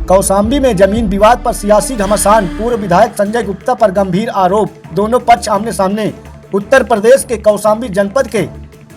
कौशाम्बी में जमीन विवाद पर सियासी घमासान, पूर्व विधायक संजय गुप्ता पर गंभीर आरोप, दोनों पक्ष आमने सामने। उत्तर प्रदेश के कौशाम्बी जनपद के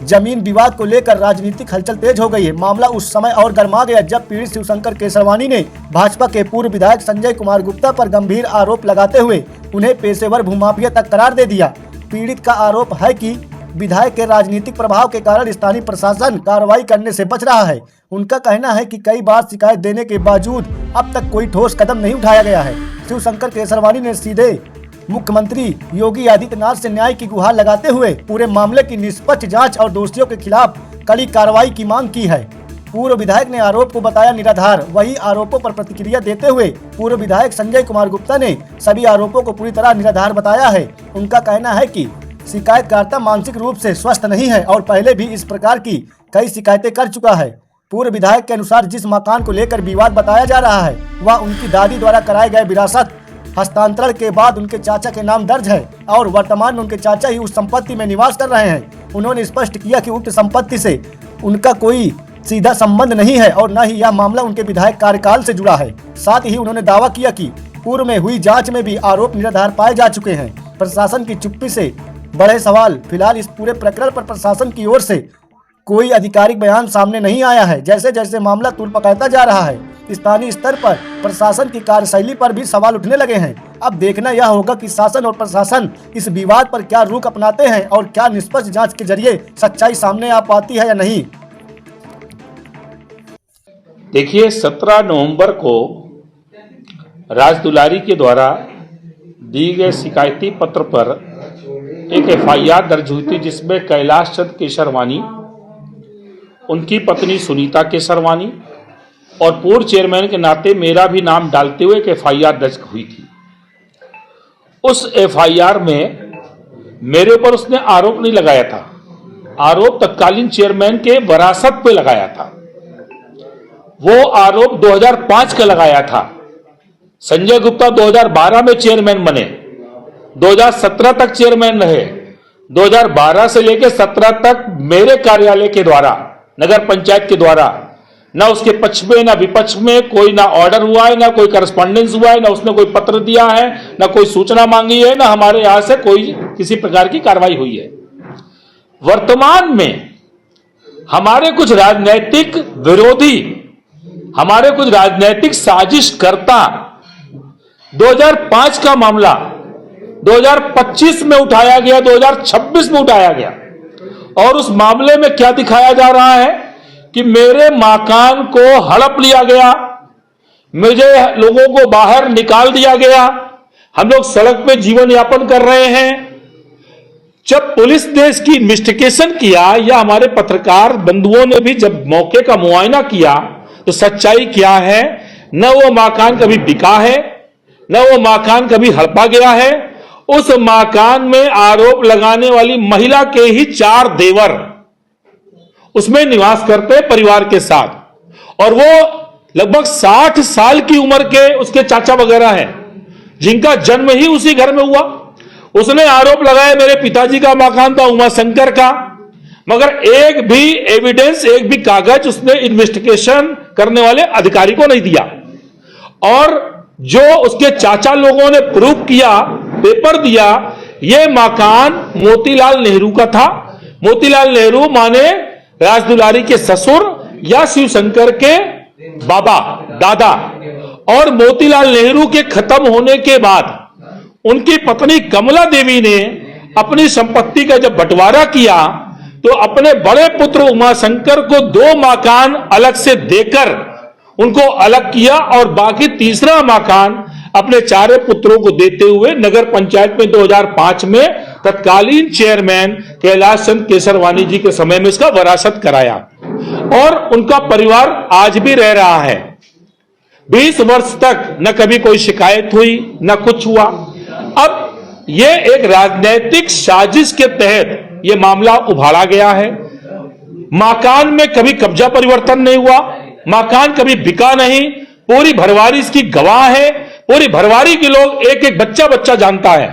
जमीन विवाद को लेकर राजनीतिक हलचल तेज हो गई है। मामला उस समय और गर्मा गया जब पीड़ित शिवशंकर केसरवानी ने भाजपा के पूर्व विधायक संजय कुमार गुप्ता पर गंभीर आरोप लगाते हुए उन्हें पेशेवर भूमाफिया तक करार दे दिया। पीड़ित का आरोप है कि विधायक के राजनीतिक प्रभाव के कारण स्थानीय प्रशासन कार्रवाई करने से बच रहा है। उनका कहना है कि कई बार शिकायत देने के बावजूद अब तक कोई ठोस कदम नहीं उठाया गया है। शिवशंकर केसरवानी ने सीधे मुख्यमंत्री योगी आदित्यनाथ से न्याय की गुहार लगाते हुए पूरे मामले की निष्पक्ष जांच और दोषियों के खिलाफ कड़ी कार्रवाई की मांग की है। पूर्व विधायक ने आरोप को बताया निराधार। वही आरोपों पर प्रतिक्रिया देते हुए पूर्व विधायक संजय कुमार गुप्ता ने सभी आरोपों को पूरी तरह निराधार बताया है। उनका कहना है कि शिकायतकर्ता मानसिक रूप से स्वस्थ नहीं है और पहले भी इस प्रकार की कई शिकायतें कर चुका है। पूर्व विधायक के अनुसार जिस मकान को लेकर विवाद बताया जा रहा है वह उनकी दादी द्वारा कराए गए विरासत हस्तांतरण के बाद उनके चाचा के नाम दर्ज है और वर्तमान में उनके चाचा ही उस संपत्ति में निवास कर रहे हैं। उन्होंने स्पष्ट किया कि उक्त संपत्ति से उनका कोई सीधा संबंध नहीं है और न ही यह मामला उनके विधायक कार्यकाल से जुड़ा है। साथ ही उन्होंने दावा किया कि पूर्व में हुई जांच में भी आरोप निराधार पाए जा चुके हैं। प्रशासन की चुप्पी से बड़े सवाल। फिलहाल इस पूरे प्रकरण पर प्रशासन की ओर से कोई आधिकारिक बयान सामने नहीं आया है। जैसे जैसे मामला तूल पकड़ता जा रहा है, स्थानीय स्तर पर प्रशासन की कार्यशैली पर भी सवाल उठने लगे हैं। अब देखना यह होगा कि शासन और प्रशासन इस विवाद पर क्या रुख अपनाते हैं और क्या निष्पक्ष जांच के जरिए सच्चाई सामने आ पाती है या नहीं। देखिए, 17 नवंबर को राजदुलारी के द्वारा दिए गए शिकायती पत्र पर एक एफआईआर दर्ज हुई थी जिसमें कैलाश चंद केसरवानी, उनकी पत्नी सुनीता केसरवानी और पूर्व चेयरमैन के नाते मेरा भी नाम डालते हुए एक एफआईआर दर्ज हुई थी। उस एफआईआर में मेरे ऊपर उसने आरोप नहीं लगाया था, आरोप तत्कालीन चेयरमैन के वरासत पे लगाया था। वो आरोप 2005 का लगाया था। संजय गुप्ता 2012 में चेयरमैन बने, 2017 तक चेयरमैन रहे। 2012 से लेकर 17 तक मेरे कार्यालय के द्वारा, नगर पंचायत के द्वारा, ना उसके पक्ष में ना विपक्ष में कोई ना ऑर्डर हुआ है, ना कोई करस्पॉन्डेंस हुआ है, ना उसने कोई पत्र दिया है, ना कोई सूचना मांगी है, ना हमारे यहां से कोई किसी प्रकार की कार्रवाई हुई है। वर्तमान में हमारे कुछ राजनैतिक विरोधी, हमारे कुछ राजनैतिक साजिशकर्ता 2005 का मामला 2025 में उठाया गया, 2026 में उठाया गया और उस मामले में क्या दिखाया जा रहा है कि मेरे मकान को हड़प लिया गया, मुझे लोगों को बाहर निकाल दिया गया, हम लोग सड़क पे जीवन यापन कर रहे हैं। जब पुलिस ने इसकी इन्वेस्टिगेशन किया या हमारे पत्रकार बंधुओं ने भी जब मौके का मुआयना किया तो सच्चाई क्या है, न वो मकान कभी बिका है, न वो मकान कभी हड़पा गया है। उस मकान में आरोप लगाने वाली महिला के ही 4 देवर उसमें निवास करते परिवार के साथ और वो लगभग 60 साल की उम्र के उसके चाचा वगैरह हैं जिनका जन्म ही उसी घर में हुआ। उसने आरोप लगाया मेरे पिताजी का मकान था उमाशंकर का, मगर एक भी एविडेंस, एक भी कागज उसने इन्वेस्टिगेशन करने वाले अधिकारी को नहीं दिया। और जो उसके चाचा लोगों ने प्रूफ किया, पेपर दिया, ये मकान मोतीलाल नेहरू का था। मोतीलाल नेहरू माने राजदुलारी के ससुर या शिवशंकर के बाबा, दादा। और मोतीलाल नेहरू के खत्म होने के बाद उनकी पत्नी कमला देवी ने अपनी संपत्ति का जब बंटवारा किया तो अपने बड़े पुत्र उमाशंकर को 2 मकान अलग से देकर उनको अलग किया और बाकी तीसरा मकान अपने 4 पुत्रों को देते हुए नगर पंचायत में 2005 में तत्कालीन चेयरमैन कैलाश चंद केसरवानी जी के समय में इसका वरासत कराया और उनका परिवार आज भी रह रहा है। 20 वर्ष तक न कभी कोई शिकायत हुई, न कुछ हुआ। अब ये एक राजनीतिक साजिश के तहत ये मामला उभारा गया है। मकान में कभी कब्जा परिवर्तन नहीं हुआ, मकान कभी बिका नहीं, पूरी भरवारी इसकी गवाह है, पूरी भरवारी के लोग एक एक बच्चा बच्चा जानता है।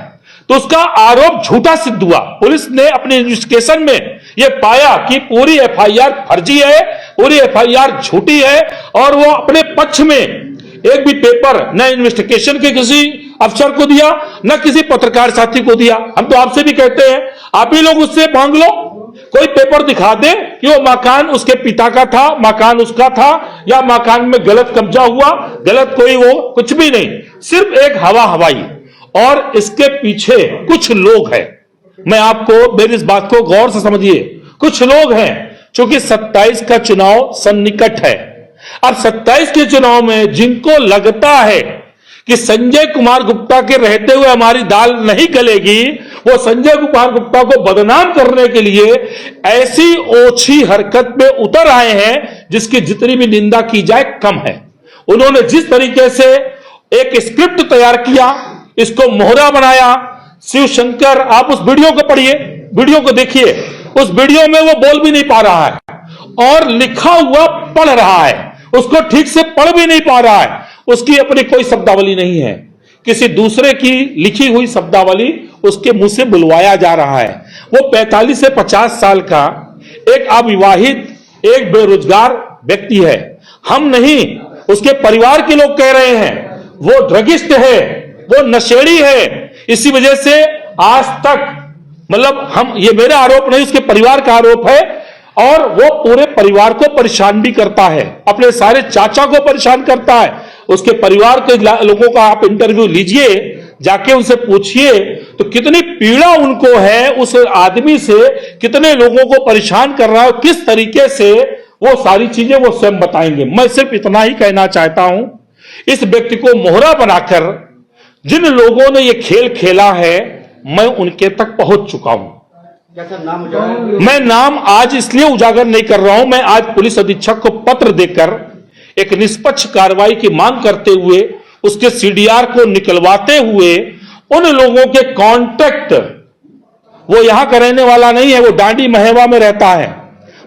तो उसका आरोप झूठा सिद्ध हुआ। पुलिस ने अपने इन्वेस्टिगेशन में यह पाया कि पूरी एफआईआर फर्जी है, पूरी एफआईआर झूठी है और वो अपने पक्ष में एक भी पेपर न इन्वेस्टिगेशन के किसी अफसर को दिया, न किसी पत्रकार साथी को दिया। हम तो आपसे भी कहते हैं, आप ही लोग उससे मांग लो, कोई पेपर दिखा दे कि वो मकान उसके पिता का था, मकान उसका था, या मकान में गलत कब्जा हुआ, गलत कोई वो कुछ भी नहीं, सिर्फ एक हवा हवाई। और इसके पीछे कुछ लोग हैं, मैं आपको मेरी इस बात को गौर से समझिए, कुछ लोग हैं, क्योंकि 27 का चुनाव सन्निकट है। अब 27 के चुनाव में जिनको लगता है कि संजय कुमार गुप्ता के रहते हुए हमारी दाल नहीं गलेगी, वो संजय कुमार गुप्ता को बदनाम करने के लिए ऐसी ओछी हरकत में उतर आए हैं जिसकी जितनी भी निंदा की जाए कम है। उन्होंने जिस तरीके से एक स्क्रिप्ट तैयार किया, इसको मोहरा बनाया, शिव शंकर, आप उस वीडियो को पढ़िए, वीडियो को देखिए, उस वीडियो में वो बोल भी नहीं पा रहा है और लिखा हुआ पढ़ रहा है, उसको ठीक से पढ़ भी नहीं पा रहा है, उसकी अपनी कोई शब्दावली नहीं है, किसी दूसरे की लिखी हुई शब्दावली उसके मुंह से बुलवाया जा रहा है। वो 45 से 50 साल का एक अविवाहित, एक बेरोजगार व्यक्ति है, हम नहीं, उसके परिवार के लोग कह रहे हैं वो ड्रगिस्ट है, वो नशेड़ी है। इसी वजह से आज तक, मतलब हम, ये मेरा आरोप नहीं, उसके परिवार का आरोप है, और वो पूरे परिवार को परेशान भी करता है, अपने सारे चाचा को परेशान करता है। उसके परिवार के लोगों का आप इंटरव्यू लीजिए, जाके उनसे पूछिए तो कितनी पीड़ा उनको है, उस आदमी से कितने लोगों को परेशान कर रहा है, किस तरीके से, वो सारी चीजें वो स्वयं बताएंगे। मैं सिर्फ इतना ही कहना चाहता हूं, इस व्यक्ति को मोहरा बनाकर जिन लोगों ने ये खेल खेला है, मैं उनके तक पहुंच चुका हूं। मैं नाम आज इसलिए उजागर नहीं कर रहा हूं, मैं आज पुलिस अधीक्षक को पत्र देकर एक निष्पक्ष कार्रवाई की मांग करते हुए, उसके सीडीआर को निकलवाते हुए, उन लोगों के कॉन्टैक्ट, वो यहां का रहने वाला नहीं है, वो डांडी महेवा में रहता है,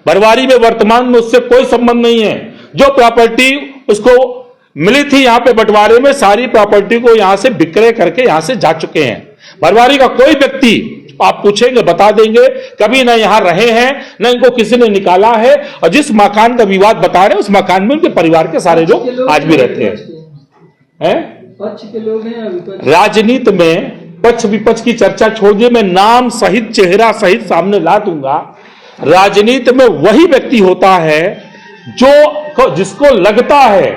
बरवारी में वर्तमान में उससे कोई संबंध नहीं है। जो प्रॉपर्टी उसको मिली थी यहां पे बंटवारे में, सारी प्रॉपर्टी को यहां से विक्रय करके यहां से जा चुके हैं। बरवारी का कोई व्यक्ति आप पूछेंगे बता देंगे, कभी ना यहां रहे हैं, ना इनको किसी ने निकाला है, और जिस मकान का विवाद बता रहे हैं उस मकान में उनके परिवार के सारे लोग आज भी रहते हैं। पक्ष के लोग हैं, राजनीति में पक्ष विपक्ष की चर्चा छोड़ दिए, मैं नाम सहित चेहरा सहित सामने ला दूंगा। राजनीति में वही व्यक्ति होता है जो, जिसको लगता है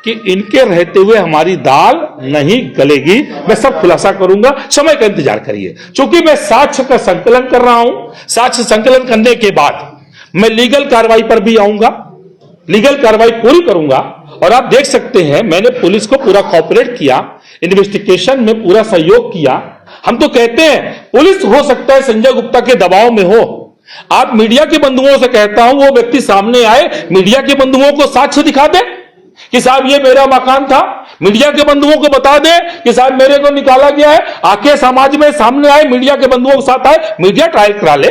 कि इनके रहते हुए हमारी दाल नहीं गलेगी। मैं सब खुलासा करूंगा, समय का इंतजार करिए। क्योंकि मैं साक्ष्य का संकलन कर रहा हूं, साक्ष्य संकलन करने के बाद मैं लीगल कार्रवाई पर भी आऊंगा, लीगल कार्रवाई पूरी करूंगा। और आप देख सकते हैं, मैंने पुलिस को पूरा कोऑपरेट किया, इन्वेस्टिगेशन में पूरा सहयोग किया। हम तो कहते हैं पुलिस हो सकता है संजय गुप्ता के दबाव में हो, आप मीडिया के बंधुओं से कहता हूं वो व्यक्ति सामने आए, मीडिया के बंधुओं को साक्ष्य दिखा दे कि साहब ये मेरा मकान था, मीडिया के बंधुओं को बता दे कि साहब मेरे को निकाला गया है, आके समाज में सामने आए, मीडिया के बंधुओं के साथ आए, मीडिया ट्रायल करा ले।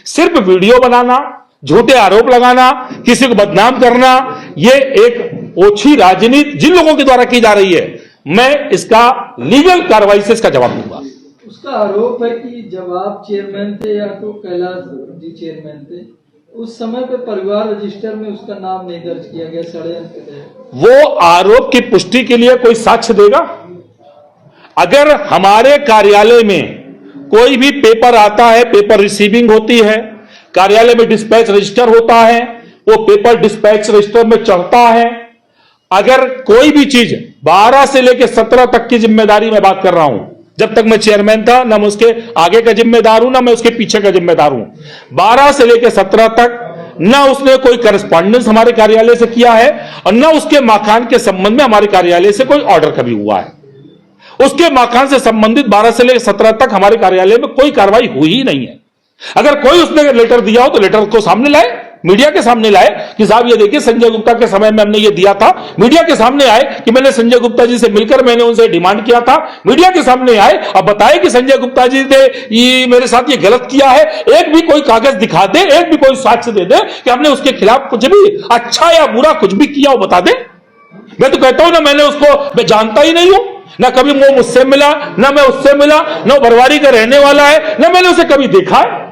सिर्फ वीडियो बनाना, झूठे आरोप लगाना, किसी को बदनाम करना, ये एक ओछी राजनीति जिन लोगों के द्वारा की जा रही है, मैं इसका लीगल कार्रवाई से इसका जवाब दूंगा। उसका आरोप है कि जब आप चेयरमैन थे या तो कैलाश जी चेयरमैन थे, उस समय पे परिवार रजिस्टर में उसका नाम नहीं दर्ज किया गया, षड्यंत्र है। वो आरोप की पुष्टि के लिए कोई साक्ष्य देगा? अगर हमारे कार्यालय में कोई भी पेपर आता है, पेपर रिसीविंग होती है, कार्यालय में डिस्पैच रजिस्टर होता है, वो पेपर डिस्पैच रजिस्टर में चढ़ता है, अगर कोई भी चीज 12 से लेकर 17 तक की जिम्मेदारी मैं बात कर रहा हूं, जब तक मैं चेयरमैन था, ना मैं उसके आगे का जिम्मेदार हूं, ना मैं उसके पीछे का जिम्मेदार हूं। 12 से लेकर 17 तक ना उसने कोई करस्पॉन्डेंस हमारे कार्यालय से किया है, और ना उसके मकान के संबंध में हमारे कार्यालय से कोई ऑर्डर कभी हुआ है। उसके मकान से संबंधित 12 से लेकर 17 तक हमारे कार्यालय में कोई कार्रवाई हुई ही नहीं है। अगर कोई उसने लेटर दिया हो तो लेटर को सामने लाए, मीडिया के सामने लाए कि साहब ये देखिए संजय गुप्ता के समय में हमने ये दिया था। मीडिया के सामने आए कि मैंने संजय गुप्ता जी से मिलकर मैंने उनसे डिमांड किया था। मीडिया के सामने आए और बताए कि संजय गुप्ता जी ने ये मेरे साथ ये गलत किया है। एक भी कोई कागज दिखा दे, एक भी कोई साक्ष्य दे दे कि हमने उसके खिलाफ कुछ भी अच्छा या बुरा कुछ भी किया हो, बता दे। मैं तो कहता हूं ना, मैंने उसको, मैं जानता ही नहीं हूं, ना कभी वो मुझसे मिला, ना मैं उससे मिला, ना बरवारी का रहने वाला है, ना मैंने उसे कभी देखा है।